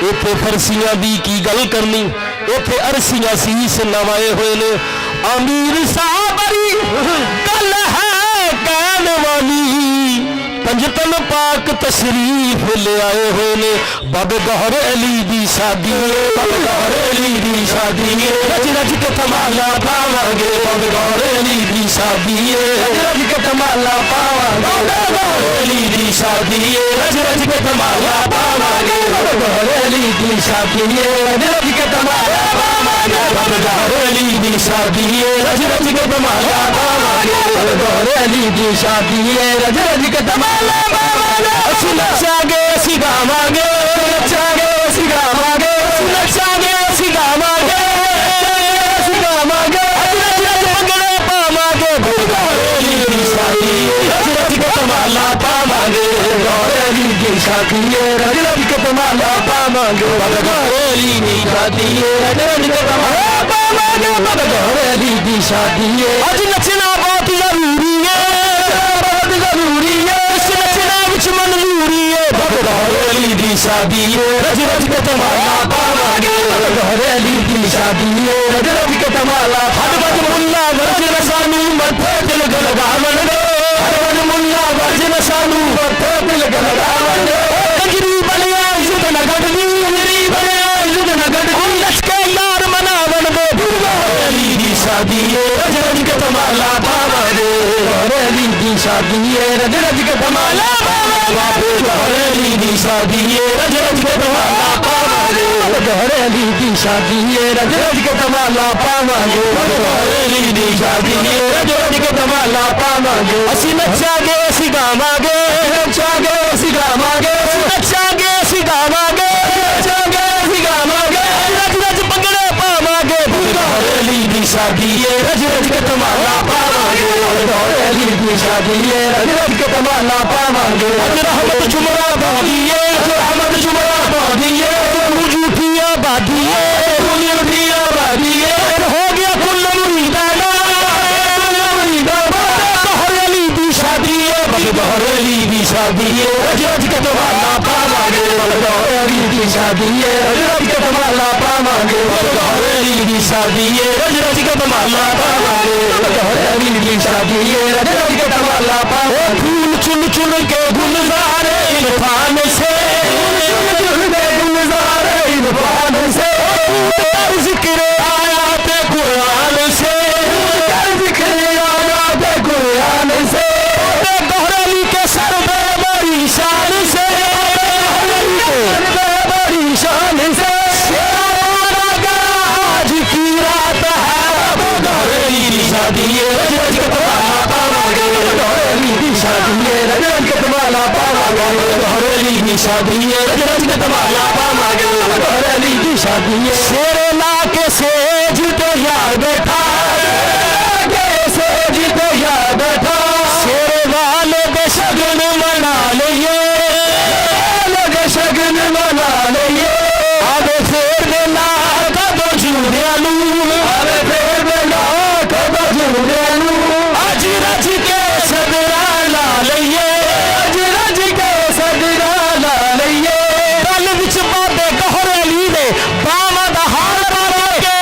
इत्थे फरसियां दी की गल करनी, इत्थे अरसियां शीश नवाए हुए ने। अमीर साबरी गल है कहन वाली, पंजतन पाक तशरीफ ले आए हुए ने। बाबे गौहर अली दी शादी, बाबे गौहर अली दी शादी, रज रज के धमाला पावांगे। बाबे गौहर अली दी शादी, रज रज के धमाला पावांगे। बाबे गौहर अली दी शादी, रज रज के धमाला पावांगे। बाबे गौहर अली दी शादी, रज रज के धमाला पावांगे। बाबे गौहर अली दी शादी, रज रज के धमाला पावांगे। बाबे गौहर अली दी शादी, रज रज के धमाला पावांगे। ਅਸੀਂ ਨੱਚਾਂਗੇ ਅਸੀਂ ਗਾਵਾਂਗੇ, ਨੱਚਾਂਗੇ ਅਸੀਂ ਗਾਵਾਂਗੇ, ਨੱਚਾਂਗੇ ਅਸੀਂ ਗਾਵਾਂਗੇ, ਅਸੀਂ ਗਾਵਾਂਗੇ, ਰਜ ਰਜ ਭੰਗੜੇ ਪਾਵਾਂਗੇ। ਗੌਹਰ ਅਲੀ ਦੀ ਸ਼ਾਦੀ, ਰਜ ਰਜ ਕੇ ਧਮਾਲਾ ਪਾਵਾਂਗੇ। ਗੌਹਰ ਅਲੀ ਦੀ ਸ਼ਾਦੀ, ਰਜ ਰਜ ਕੇ ਧਮਾਲਾ ਪਾਵਾਂਗੇ। ਗੌਹਰ ਅਲੀ ਦੀ ਸ਼ਾਦੀ, ਰਜ ਰਜ ਕੇ ਧਮਾਲਾ ਪਾਵਾਂਗੇ। ਗੌਹਰ ਅਲੀ ਦੀ ਸ਼ਾਦੀ, ਅੱਜ ਨੱਚਣਾ ਬਹੁਤ ਜ਼ਰੂਰੀ ਹੈ, ਬਹੁਤ ਜ਼ਰੂਰੀ ਹੈ, ਇਸ ਨੱਚਣਾ ਵਿੱਚ ਮਨਜ਼ੂਰੀ ਹੈ। गौहर अली दी शादी, रज रज के धमाला पावांगे। गौहर अली दी शादी, रज रज के धमाला। हर वज मुल्ला वर्जन सानू मथे दिल गलगावन दे, हर वज मुल्ला वर्जन सानू मथे दिल गलगावन दे। कंजरी बलिया इज्जत न गढ़दी, कंजरी बलिया इज्जत न गढ़दी, लश्के यार मनावन दे। गौहर अली दी शादी, रज रज के धमाला पावांगे। गौहर अली दी शादी, रज रज के धमाला पावांगे। गौहर अली दी शादी, रज रज के धमाला पावांगे। गौहर अली दी शादी, रज रज के धमाला पावांगे। गौहर अली दी शादी, रज रज के धमाला पावांगे। ਅਸੀਂ ਨੱਚਾਂਗੇ ਅਸੀਂ ਗਾਵਾਂਗੇ, ਨੱਚਾਂਗੇ ਅਸੀਂ ਗਾਵਾਂਗੇ, ਨੱਚਾਂਗੇ ਅਸੀਂ ਗਾਵਾਂਗੇ, ਨੱਚਾਂਗੇ ਅਸੀਂ ਗਾਵਾਂਗੇ, ਰਜ ਰਜ ਭੰਗੜੇ ਪਾਵਾਂਗੇ। गौहर अली दी शादी, रज रज के धमाला पावांगे। गौहर अली दी शादी, रज रज के धमाला पावांगे। रहमत जुमरा बादिए, रहमत जुमरा बादिए, तू झूठी आबादिए, तू झूठी आबादिए, हो गया कुल मुरीदाना, गौहर अली दी शादी, गौहर अली दी शादी, रज रज के धमाला पावांगे। गौहर अली दी शादी, रज रज के धमाला पावांगे। गौहर अली दी शादी, रज रज के धमाला पावांगे। गौहर अली दी शादी, रज रज के धमाला पावांगे। फूल चुन चुन के गुलजारे इरफान से, चुन के गुलजारे इरफान से, जिक्र आयात कुरान से, जिक्र आयात कुरान से। गौहर अली के सर पे बड़ी शान से, बड़ी शान से। आज की रात है गौहर अली दी शादी, रज रज के धमाला पावांगे। गौहर अली दी शादी, रज रज के धमाला पावांगे। गौहर अली दी शादी, रज रज के धमाला पावांगे। गौहर अली दी शादी, शेरे ला के सेज तो यार बैठा, सेज तो यार बैठा, शेरे वाले दे शगन मना लिये, लगे शगन मना लिये। आवे फेर दे ला कदो जुड़ियानू, आवे फेर दे ला कदो जुड़ियानू, अज रज के सदरा ला लिये, अज रज के सदरा ला लिये। गल विच बाबे गौहर अली दे बावां दा हाल मारा के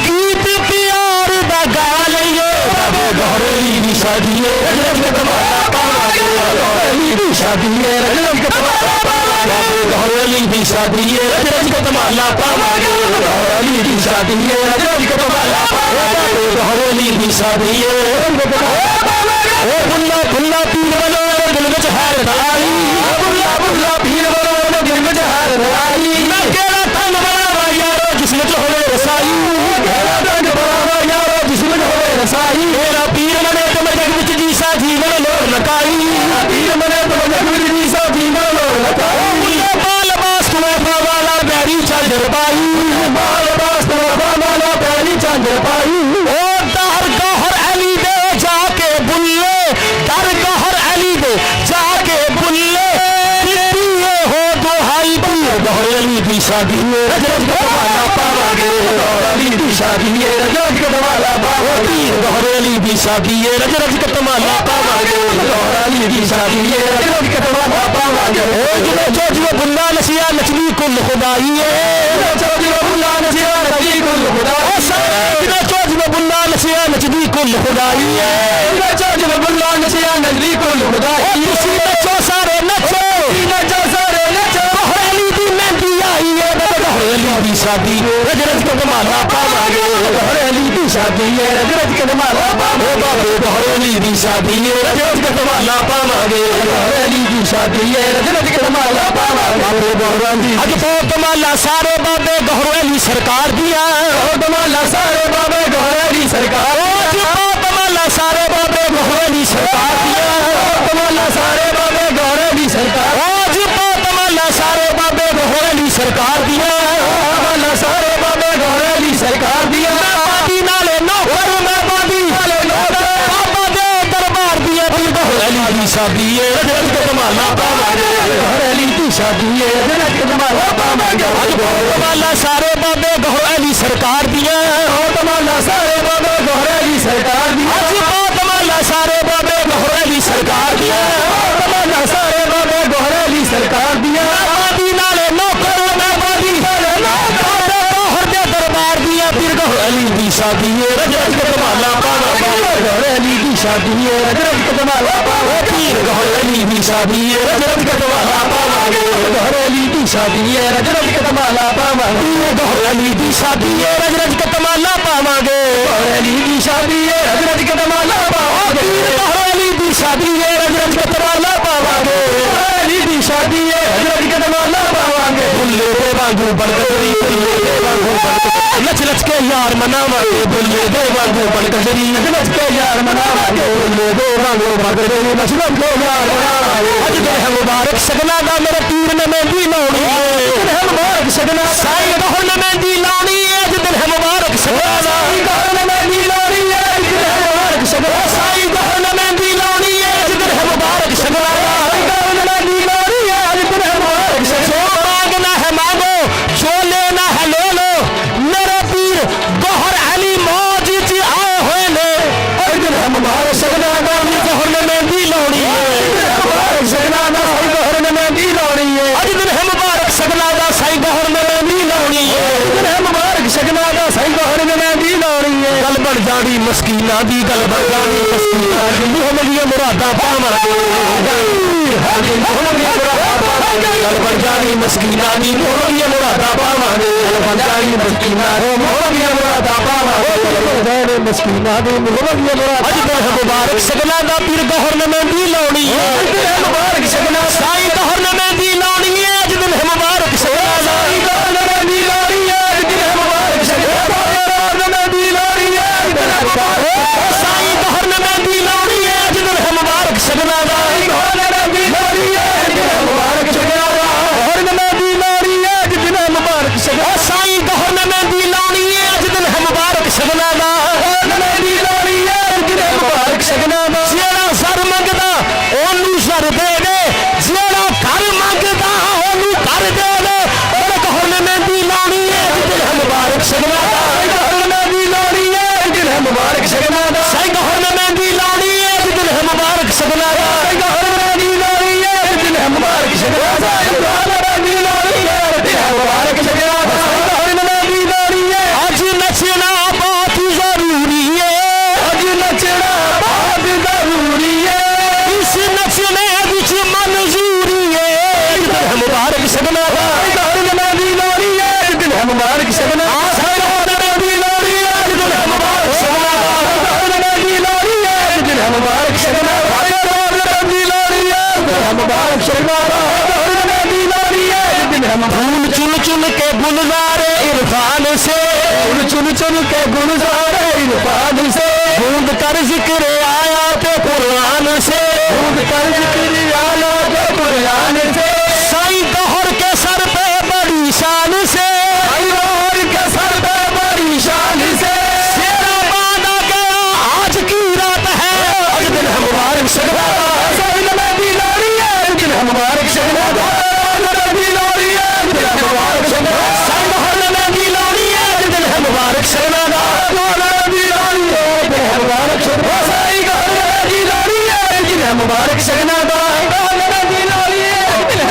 गीत प्यार दा गा लिये। बाबे गौहर अली दी शादी, रज रज के धमाला पावांगे। गौहर अली दी शादी, रज रज के धमाला पावांगे। गौहर अली दी शादी, रज रज के धमाला पावांगे। गौहर अली दी शादी, रज रज के धमाला पावांगे। गौहर अली दी शादी, ओ बुल्ला बुल्ला पीर वालो दिल विच हैरत आई, बुल्ला बुल्ला पीर वालो दिल विच हैरत आई। मैं केड़ा तन बनावा यारो जिस विच होवे रसाई, केड़ा तन बनावा यारो जिस विच होवे रसाई। मेरा पीर मने ते मैं जग विच जीसा जीवन लोर लकाई, पीर मने ते मैं जग विच जीसा जीवन लोर लकाई। बुल्ला बाल बास तुम्हें वाला बैरी चादर पाई, बाल बास तुम्हें वाला बैरी चादर पाई। ओ दर गौहर अली दे जाके बुल्ले, दर गौहर अली दे जाके बुल्ले, हो दुहाई पीर गौहर अली दी शादी, रज रज के धमाला पावांगे। गौहर अली दी शादी, रज रज के धमाला पावांगे। गौहर अली दी शादी, रज रज के धमाला पावांगे। गौहर अली दी शादी, रज रज के धमाला पावांगे। ओ जिवे जो जिवे बुल्ला नसिया नचली कुल खुदाई नचो जिवे बुल्ला नचिया नचदी कुल खुदाई नचो जिवे बुल्ला नचिया नचदी कुल खुदाई नचो जिवे बुल्ला नचिया नचदी कुल खुदाई तुसी नचो सारे नचो सारे नचो गहरेली दी मेहंदी आई है गहरेली दी शादी रज रज के धमाला पावांगे गहरेली दी शादी है रज रज के धमाला पावांगे गहरेली दी शादी है रज रज के धमाला पावांगे गहरेली दी शादी है रज रज के धमाला पावांगे अज तो धमाला सारे बाबे गहरेली सरकार दिया धमाला सारे बाबे गहरेली सरकार धमाला सारे बाबे गहरेली सरकार दिया धमाला सारे बाबे गहरेली सरकार धमाला सारे बाबे गहरेली सरकार दिया धमाला सारे बाबे गहरेली सरकार दिया बादी नाले नौकर मैं बादी नाले नौकर बाबा दे दरबार दिया फिर गहरेली दी शादी है रज के धमाला पावांगे गहरेली दी शादी है रज के धमाला पावांगे धमाला सारे बाबे गहरेली सरकार दिया धमाला सारे बाबे गहरेली सरकार दिया धमाला सारे बाबे गहरेली सरकार दिया धमाला सारे बाबे गहरेली सरकार दिया बादी नाले नौकर मैं बादी नाले नौकर हर दरबार दिया फिर गहरेली दी शादी है रज के धमाला पावांगे गहरेली दी शादी है रज के धमाला पावांगे फिर गहरेली दी शादी है रज के धमाला पावांगे गहरेली दी शादी है रज के धमाला पावांगे गहरेली दी शादी है रज के धमाला पावांगे गहरेली दी शादी है रज के धमाला पावांगे गहरेली दी शादी है रज के धमाला पावांगे गहरेली दी शादी है रज के धमाला पावांगे बुल्ले दे वांगू बड़गरी बुल्ले दे वांगू नच नच के यार मनावांगे बुल्ले दे वांगू बड़गरी नच नच के यार मनावांगे बुल्ले दे वांगू बड़गरी नच नच के यार मनावांगे अज दिन है मुबारक सगना दा मेरे पीर ने मेहंदी लाउणी दिन है मुबारक सगना साईं गहर ने मेहंदी लाउणी अज दिन है मुबारक सगना साईं गहर ने मेहंदी लाउणी अज दिन है मुबारक सगना साईं गहर ने मेहंदी लाउणी अज दिन है मुबारक सगना साईं गहर ने मेहंदी लाउणी अज दिन है मुबारक सगना जो मांगना है मांगो जो लेना है ले लो मेरे पीर गहर अली मौज च आए हुए ने अज दिन है मुबारक सगना गहर ने मेहंदी लाउणी मुबारक सगना गहर ने मेहंदी लाउणी अज दिन है मुबारक सगना दा साईं गहर ने मेहंदी लाउणी अज दिन है मुबारक सगना दा साईं गहर ने मेहंदी लाउणी गल बन जानी मस्कीना दी गल बन जानी मस्कीना दी मुहम्मदिया मुरादा पावांगे गल बन जानी मस्कीना दी मुहम्मदिया मुरादा पावांगे गल बन जानी मस्कीना दी मुहम्मदिया मुरादा पावांगे मस्कीना दी मुहम्मदिया मुरादा अज दिन है मुबारक सगना दा पीर गहर ने मेहंदी लाउणी अज दिन है मुबारक सगना साईं गहर ने मेहंदी लाउणी अज दिन है मुबारक सगना साईं गहर ने मेहंदी लाउणी अज दिन है मुबारक सगना गहर ने मेहंदी लाउणी अज दिन है मुबारक साईं गहर ने मेहंदी लाउणी अज दिन है मुबारक सगना साईं गहर ने मेहंदी लाउणी अज दिन है मुबारक सगना गहर ने मेहंदी लाउणी अज दिन है मुबारक सगना साईं गहर ने मेहंदी लाउणी अज दिन है मुबारक सगना गहर ने मेहंदी लाउणी अज दिन है मुबारक सगना जेड़ा सर मंगदा ओनू सर दे दे जेड़ा घर मंगदा ओनू घर दे दे और गहर ने मेहंदी लाउणी अज दिन है मुबारक सगना गहर ने मेहंदी लाउणी अज दिन है मुबारक सगना साईं गहर ने मेहंदी लाउणी अज दिन है मुबारक सगना साईं गहर ने मेहंदी लाउणी अज दिन है मुबारक सगना साईं गहर ने मेहंदी लाउणी अज दिन है मुबारक सगना साईं गहर ने मेहंदी लाउणी अज नचना बहुत जरूरी है अज नचना बहुत जरूरी है इस नचने विच मंजूरी है अज दिन है मुबारक सगना साईं गहर ने मेहंदी लाउणी अज दिन है मुबारक सगना साईं गहर ने मेहंदी लाउणी अज दिन है मुबारक सगना साईं गहर ने मेहंदी लाउणी अज दिन है मुबारक सगना साईं गहर ने मेहंदी लाउणी अज दिन है मुबारक सगना गहर ने मेहंदी लाउणी अज दिन है फूल चुन चुन के गुलजारे इरफान से फूल चुन चुन के गुलजारे इरफान से बूंद कर जिक्र आया ते कुरान से बूंद कर जिक्र आया ते कुरान से साईं गहर के सर पे बड़ी शान से साईं गहर के सर पे बड़ी शान से शेरा बांधा गया आज की रात है अज दिन है मुबारक सगना साईं ने मेहंदी लाउणी अज दिन है मुबारक सगना मेहंदी लाउणी अज दिन है मुबारक सगना साईं गहर ने मेहंदी लाउणी अज दिन है मुबारक सगना मेहंदी लाउणी अज दिन है मुबारक सगना साईं गहर ने मेहंदी लाउणी अज दिन है मुबारक सगना मेहंदी लाउणी अज दिन है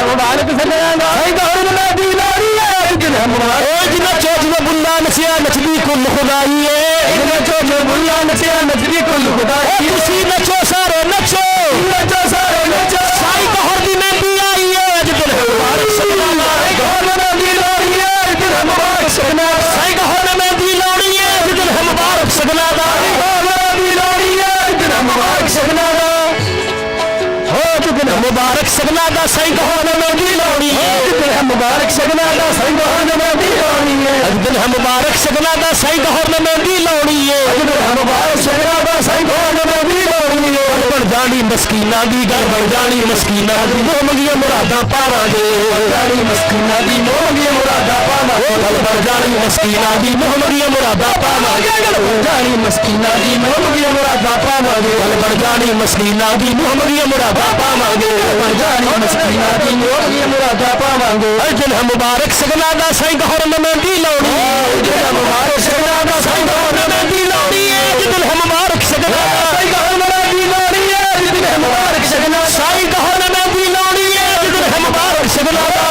सगना दा सही गहर में मेहंदी लाउणी है जिदन है मुबारक सगना दा सही गहर में मेहंदी लाउणी है जिदन है मुबारक सगना दा सही गहर में मेहंदी लाउणी है जिदन है मुबारक सगना दा सही गहर में मेहंदी लाउणी है बन जानी मस्कीना दी गल बन जानी मस्कीना दी मोह मंगिया मुरादा पावांगे जानी मस्कीना दी मोह मंगिया मुरादा पावांगे गल बन जानी मस्कीना दी मोह मंगिया मुरादा पावांगे गल बन जानी मस्कीना दी मोह मंगिया मुरादा पावांगे गल बन जानी मस्कीना दी मोह मंगिया मुरादा पावांगे गल बन जानी मस्कीना दी मोह मंगिया मुरादा पावांगे जिदन है मुबारक सगना दा सही गहर में मेहंदी लाउणी है जिदन है मुबारक सगना दा सही गहर में मेहंदी लाउणी है जिदन है मुबारक सगना दा सही गहर में मेहंदी लाउणी है जिदन है मुबारक सगना सही गहर में मेहंदी लाउणी है जिदन है मुबारक सगना दा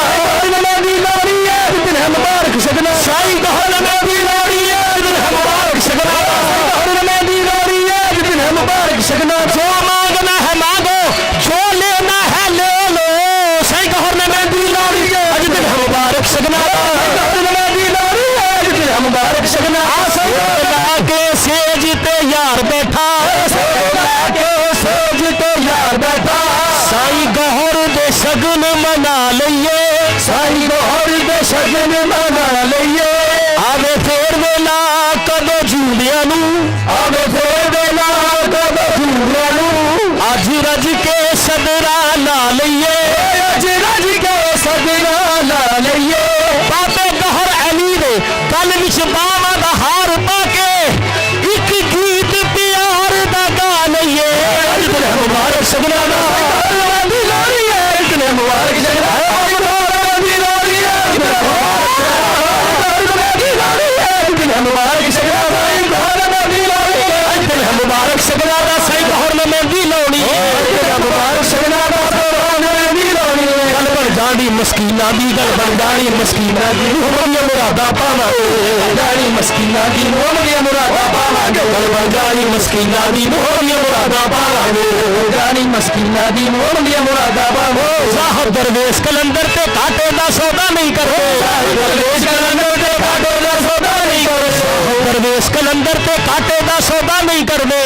मेहंदी लाउणी है जिदन है मुबारक सगना सही गहर में मेहंदी लाउणी है जिदन है मुबारक सगना गहर में मेहंदी लाउणी है जिदन है मुबारक सगना जो मांगना है मांगो जो लेना है ले लो सही गहर में मेहंदी लाउणी है जिदन है मुबारक सगना गहर में मेहंदी लाउणी है जिदन है मुबारक सगना लाके सेज ते यार बैठा लाके सेज ते यार बैठा साई गहर दे सगन मना लइए साई गहर दे सगन मना लइए आवे फेर वेला कदो झूलिया नू आवे फेर वेला कदो झूलिया नू अज रज के सदरा ला लइए अज रज के सदरा ला लइए बाबे गहर अली दे गल विच बावा दा हार पाके एक गीत प्यार दा गा लइए जिदन है मुबारक सगना दा मेहंदी लाउणी है जिदन है मुबारक सगना मेहंदी लाउणी है जिदन है मुबारक सगना मेहंदी लाउणी है जिदन है मुबारक सगना दा सही गहर में मेहंदी लाउणी है जिदन है मुबारक सगना दा मेहंदी लाउणी है गल बन जानी मस्कीना दी गल बन जानी मस्कीना दी मोह मंगिया मुरादा पावांगे जानी मस्कीना दी मोह मंगिया मुरादा पावांगे गल बन जानी मस्कीना दी मोह मंगिया मुरादा पावांगे जानी मस्कीना दी मोह मंगिया मुरादा पावांगे साहब दरवेश कलंदर ते काटे दा सौदा नहीं करते दरवेश कलंदर ते काटे दा सौदा नहीं करते दरवेश कलंदर ते काटे दा सौदा नहीं करते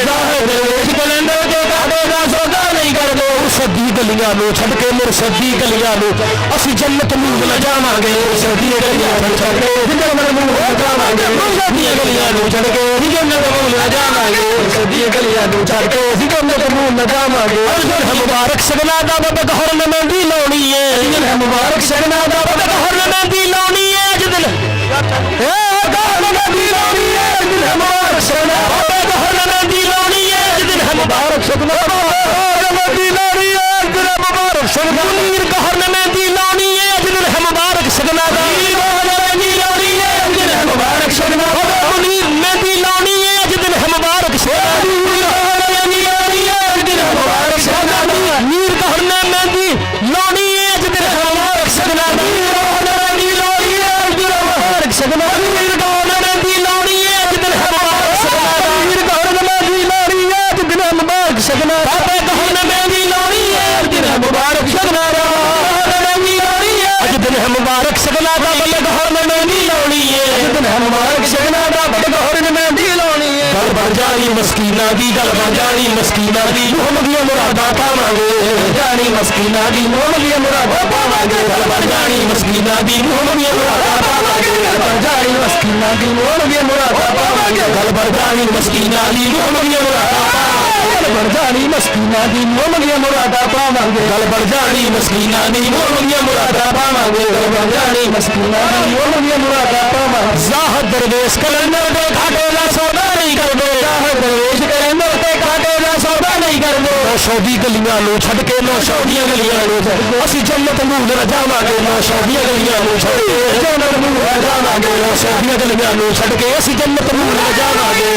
दरवेश कलंदर ते काटे दा सौदा नहीं करते सदी गलियां नु छड़ के मुरसदी गलियां नु ਅਸੀਂ जन्नत ਨੂੰ ਲੈ ਜਾਵਾਂਗੇ ਸਦੀ ਗਲੀਆਂ ਨੂੰ ਛੱਡ ਕੇ ਜੰਨਤ ਨੂੰ ਲੈ ਜਾਵਾਂਗੇ ਸਦੀ ਗਲੀਆਂ ਨੂੰ ਛੱਡ ਕੇ ਜੰਨਤ ਨੂੰ ਲੈ ਜਾਵਾਂਗੇ ਸਦੀ ਗਲੀਆਂ ਨੂੰ ਛੱਡ ਕੇ ਜੰਨਤ ਨੂੰ ਲੈ ਜਾਵਾਂਗੇ ਜਿਦਨ ਹੈ ਮੁਬਾਰਕ ਸਗਨਾ ਦਾ ਬਾਬਾ ਗਹਰ में मेहंदी लाउणी है जिदन है मुबारक सगना दा बाबा गहर में मेहंदी लाउणी है जिदन ए गहर में मेहंदी लाउणी है जिदन है मुबारक सगना बाबा गहर में मेहंदी लाउणी है जिदन है मुबारक सगना मेहंदी लाउणी है जिदन है मुबारक सगना मीर गहर में मेहंदी लाउणी है जिदन है मुबारक सगना दा मेहंदी लाउणी है जिदन है मुबारक सगना मुनीर मेहंदी लाउणी है जिदन है मुबारक सगना मेहंदी लाउणी है जिदन है मुबारक सगना मीर गहर में मेहंदी लाउणी है जिदन है मुबारक सगना मेहंदी लाउणी है जिदन है मुबारक सगना मीर गहर में मेहंदी लाउणी है जिदन है मुबारक सगना मीर गहर में मेहंदी लाउणी है जिदन है मुबारक सगना बाबा गहर में मेहंदी लाउणी है जिदन है मुबारक सगना जिदन है मुबारक सगना दा बल्ले गहर में मेहंदी लाउणी है जिदन है मुबारक सगना दा बल्ले गहर में मेहंदी लाउणी है गल बन जानी मस्कीना दी गल बन जानी मस्कीना दी मोह मंगिया मुरादा पावांगे जानी मस्कीना दी मोह मंगिया मुरादा पावांगे गल बन जानी मस्कीना दी मोह मंगिया मुरादा पावांगे गल बन जानी मस्कीना दी मोह मंगिया मुरादा पावांगे गल बन जानी मस्कीना दी मोह मंगिया मुरादा गल बन जानी मस्कीना दी मोह मंगिया मुरादा पावांगे गल बन जानी मस्कीना दी मोह मंगिया मुरादा पावांगे गल बन जानी मस्कीना दी मोह मंगिया मुरादा पावांगे ज़ाहिद दरवेश कलंदर दे घाटे दा सौदा नहीं करदे ज़ाहिद दरवेश कलंदर दे घाटे दा सौदा नहीं करदे नौशौदी गलियां नु छड़ के नौशौदियां गलियां नु ਅਸੀਂ जन्नत ਨੂੰ ਲੈ ਜਾਵਾਂਗੇ नौशौदियां गलियां नु छड़ के जन्नत ਨੂੰ ਲੈ ਜਾਵਾਂਗੇ नौशौदियां गलियां नु छड़ के ਅਸੀਂ जन्नत ਨੂੰ ਲੈ ਜਾਵਾਂਗੇ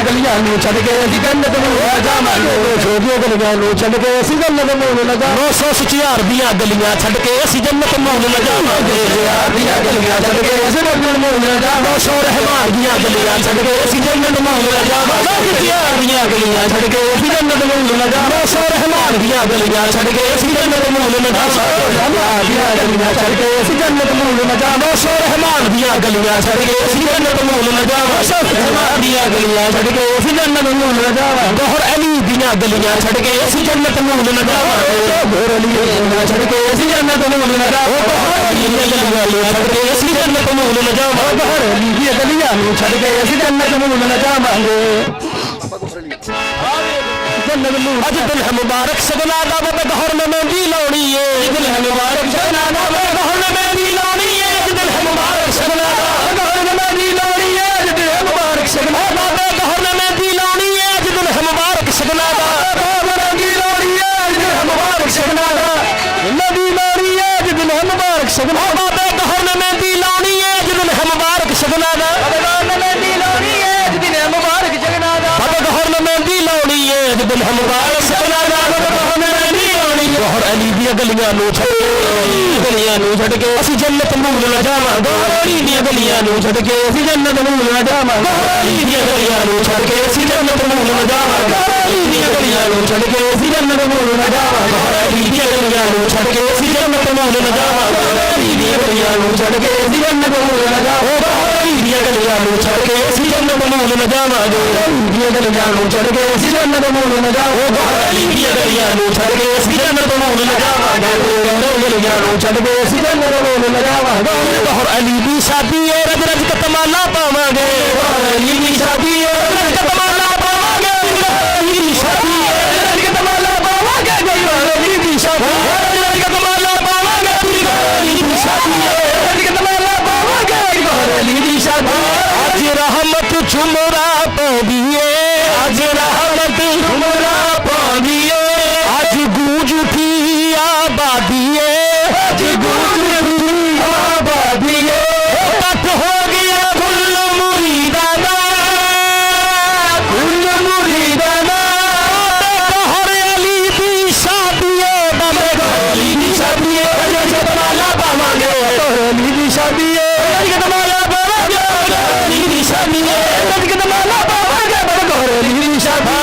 गलियां नु छड़ के ਅਸੀਂ जन्नत ਨੂੰ ਲੈ ਜਾਵਾਂਗੇ नौशौदियां गलियां नु छड़ के ਅਸੀਂ जन्नत ਨੂੰ ਲੈ ਜਾਵਾਂਗੇ 900 ਦੀਆਂ ਗਲੀਆਂ ਛੱਡ ਕੇ ਅਸੀਂ जन्नत ਨੂੰ ਲੈ ਜਾਵਾਂਗੇ ਦੀਆਂ ਗਲੀਆਂ ਛੱਡ ਕੇ ਅਸੀਂ जन्नत मूल जावा सो रहमान दियां गलियां छड़ के असी जन्नत मूल जावा यार दियां गलियां छड़ के असी जन्नत मूल जावा सो रहमान दियां गलियां छड़ के असी जन्नत मूल जावा यार दियां गलियां छड़ के असी जन्नत मूल जावा सो रहमान दियां गलियां छड़ के असी जन्नत मूल जावा सो रहमान दियां गलियां छड़ के असी जन्नत मूल जावा गौहर अली दियां गलियां छड़ के असी जन्नत मूल जावा गौहर अली दियां छड़ के असी जन्नत मूल जावा गौहर अली दियां गलियां छड़ के असी जन्नत मूल जावा गौहर अली दियां गलियां छड़ के असी जन्नत मूल जावांगे अज दिल है मुबारक सगना दा बाबा गौहर में मेहंदी लाउणी है दिल है मुबारक सगना दा बाबा गौहर में मेहंदी लाउणी है दिल है मुबारक सगना दा गौहर में मेहंदी लाउणी है दिल है मुबारक सगना बाबा गौहर में मेहंदी लाउणी है दिल है मुबारक सगना दा बाबा मेहंदी लाउणी है दिल है मुबारक सगना दा मेहंदी लाउणी है दिल है मुबारक सगना बाबा गौहर में मेहंदी लाउणी है दिल है मुबारक सगना दा बाबा मेहंदी लाउणी है दिल है मुबारक सगना दा बाबा गौहर में मेहंदी लाउणी है दिल है मुबारक सगना दा बाबा गौहर में मेहंदी लाउणी है गौहर अली दी गलियां नु छड़ के असी जन्नत मूल न जावां गौहर अली दी गलियां नु छड़ के असी जन्नत मूल न जावां गौहर अली दी गलियां नु छड़ के असी जन्नत मूल न जावां गौहर अली दी गलियां नु छड़ के असी जन्नत मूल न जावां गौहर अली दी गलियां नु छड़ के असी जन्नत मूल न जावां गौहर अली दी गलियां नु छड़ के असी जन्नत मूल न जावां गौहर अली दी गलियां नु छड़ के असी जन्नत मूल न जावां गौहर अली दी गलियां नु छड़ के असी जन्नत मूल न जावां गौहर अली दी गलियां नु छड़ के असी जन्नत मूल न जावां गौहर गलियां नु छड़ के असी जन्नत मूल न जावां गौहर अली दी शादी है रज रज के तमाला पावांगे गौहर अली दी शादी है रज रज के तमाला पावांगे अली दी शादी है रज रज के तमाला पावांगे गौहर अली दी शादी है रज रज के तमाला पावांगे अली दी शादी है रज रज के तमाला पावांगे गौहर अली दी शादी आज रहमत झुमरा पाविए आज रहमत झुमरा पाविए आज गूंज उठी आबादी आज गूंज उठी आबादी तक हो गया गुल मुरीदाना गौहर अली दी शादी बाबे अली दी शादी तमाला पावांगे गौहर अली दी शादी तमाला पावांगे अली दी शादी तमाला पावांगे गौहर अली दी शादी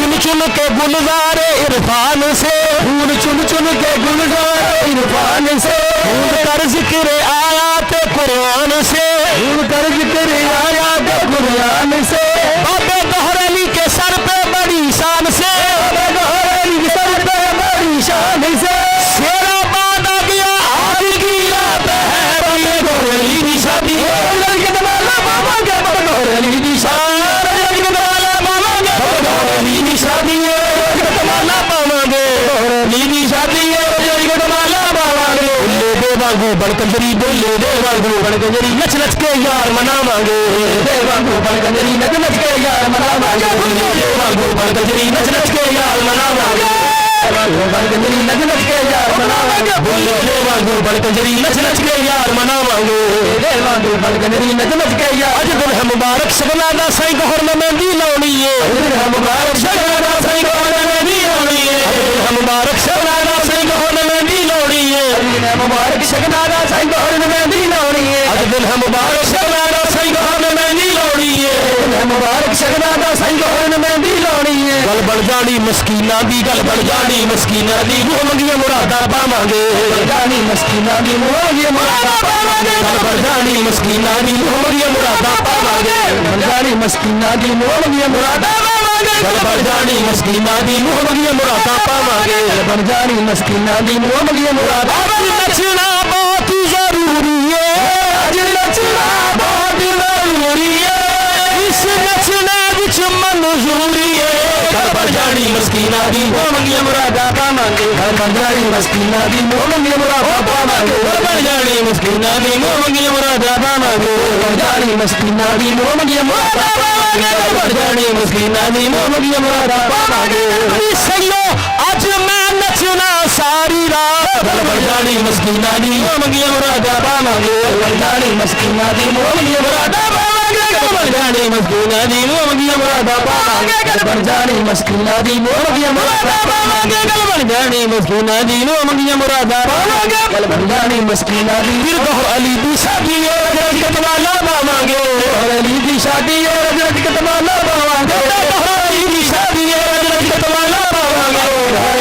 चुन चुन के गुलजार इरफान से फूल चुन चुन के गुलजार इरफान से फूल कर जिक्र आयात कुरान से फूल कर जिक्र आयात कुरान से बाबे गौहर अली के सर पे बड़ी शान से बाबे गौहर अली के सर पे बड़ी शान से शेरा बाद आ गया आज की रात है गौहर अली की शादी के तमाला पावांगे गौहर अली की शादी शादी तमाला पावांगे अली दी शादी तमाला पावांगे बोले दे वांगू बड़कंजरी बोले दे वांगू बड़कंजरी नच नच के यार मनावांगे दे वांगू बड़कंजरी नच नच के यार मनावांगे बोले दे वांगू बड़कंजरी नच नच के यार मनावांगे बड़कंजरी नच नच के यार मनावांगे बोले दे वांगू बड़कंजरी नच नच के यार मनावांगे दे वांगू बड़कंजरी नच नच के यार अज दिन है मुबारक सगना दा साईं गौहर में मेहंदी लाउणी है अज दिन है मुबारक सगना दा साईं गौहर में मेहंदी लाउणी है अज दिन है मुबारक सगना दा साईं गौहर में मेहंदी लाउणी है अज दिन है मुबारक सगना दा साईं गौहर में मेहंदी लाउणी है अज दिन है मुबारक सगना दा साईं गौहर में मेहंदी लाउणी है मुबारक सगना दा साईं गौहर में मेहंदी लाउणी है गल बन जानी मस्कीना दी गल बन जानी मस्कीना दी मुंह मंगियां मुरादा पावांगे बन जानी मस्कीना दी मुंह मंगियां मुरादा पावांगे गल बन जानी मस्कीना दी मुंह मंगियां मुरादा पावांगे बन जानी मस्कीना दी मुंह मंगियां मुरादा पावांगे गल बन जानी मस्कीना दी मुंह मंगियां मुरादा पावांगे बन जानी मस्कीना दी मुंह मंगियां मुरादा नचना बहुत जरूरी है आज नचना बहुत जरूरी है इस नचना विच मंजूरी है गल बन जानी मस्कीना दी मुंह मंगियां मुरादा पावांगे गल बन जानी मस्कीना दी मुंह मंगियां मुरादा पावांगे गल बन जानी मस्कीना दी मुंह मंगियां मुरादा पावांगे बन जानी मस्कीना दी मुंह मंगियां मुरादा पावांगे गल बन जानी मस्कीना दी मुंह मंगियां मुरादा पावांगे सैयो आज मैं नचना सारी रात गल बन जानी मस्कीना दी मुंह मंगियां मुरादा पावांगे गल बन जानी मस्कीना दी मुंह मंगियां मुरादा पावांगे गल बन जानी मस्कीना दी मुंह मंगियां मुरादा पावांगे गल बन जानी मस्कीना दी मुंह मंगियां मुरादा पावांगे गल बन जानी मस्कीना दी मुंह मंगियां मुरादा पावांगे गल बन जानी मस्कीना दी फिर गौहर अली दी शादी है ਸ਼ਾਦੀ ਏ ਰਜ ਕਤਮਾਲਾ ਪਾਵਾਂਗੇ ਅਲੀ ਦੀ ਸ਼ਾਦੀ ਏ ਰਜ ਕਤਮਾਲਾ ਪਾਵਾਂਗੇ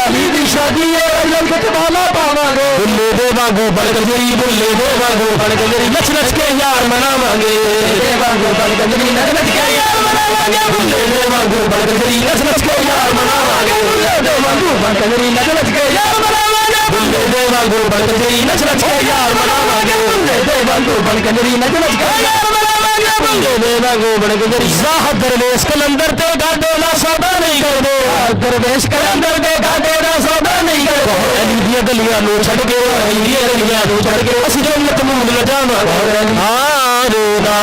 ਅਲੀ ਦੀ ਸ਼ਾਦੀ ਏ ਰਜ ਕਤਮਾਲਾ ਪਾਵਾਂਗੇ ਬੁੱਲੇ ਦੇ ਵਾਂਗੂ ਬਣ ਗਜਰੀ ਬੁੱਲੇ ਦੇ ਵਾਂਗੂ ਬਣ ਗਜਰੀ ਨੱਚ ਨੱਚ ਕੇ ਯਾਰ ਮਨਾਵਾਂਗੇ ਦੇ ਵਾਂਗੂ ਬਣ ਗਜਰੀ ਨੱਚ ਨੱਚ ਕੇ ਯਾਰ ਮਨਾਵਾਂਗੇ ਬੁੱਲੇ ਦੇ ਵਾਂਗੂ ਬਣ ਗਜਰੀ ਨੱਚ ਨੱਚ ਕੇ ਯਾਰ ਮਨਾਵਾਂਗੇ ਬੁੱਲੇ ਦੇ ਵਾਂਗੂ ਬਣ ਗਜਰੀ ਨੱਚ ਨੱਚ ਕੇ ਯਾਰ ਮਨਾਵਾਂਗੇ ਬੁੱਲੇ ਦੇ ਵਾਂਗੂ ਬਣ ਗਜਰੀ ਨੱਚ ਨੱਚ ਕੇ ਯਾਰ ਮਨਾਵਾਂਗੇ ਬੁੱਲੇ ਦੇ ਵਾਂਗੂ ਬਣ ਗਜਰੀ ਨੱਚ ਨੱਚ ਕੇ ਯਾਰ ਮਨਾਵਾਂਗੇ ਬੁੱਲੇ ਦੇ ਵਾਂਗੂ ਬਣ ਗਜਰੀ ਜ਼ਾਹਰ ਦਰਵੇਸ਼ ਕਲੰਦਰ ਤੇ ਗਾਡੋ ਨਾ ਸੌਦਾ ਨਹੀਂ ਕਰਦੇ ਦਰਵੇਸ਼ ਕਲੰਦਰ ਤੇ ਗਾਡੋ ਨਾ ਸੌਦਾ ਨਹੀਂ ਕਰਦੇ ਅਲੀ ਦੀਆਂ ਗਲੀਆਂ ਨੂੰ ਛੱਡ ਕੇ ਅਲੀ ਦੀਆਂ ਗਲੀਆਂ ਨੂੰ ਛੱਡ ਕੇ ਅਸੀਂ ਜੰਨਤ ਨੂੰ ਲਿਜਾਵਾਂਗੇ ਹਾਰੇ ਨਾ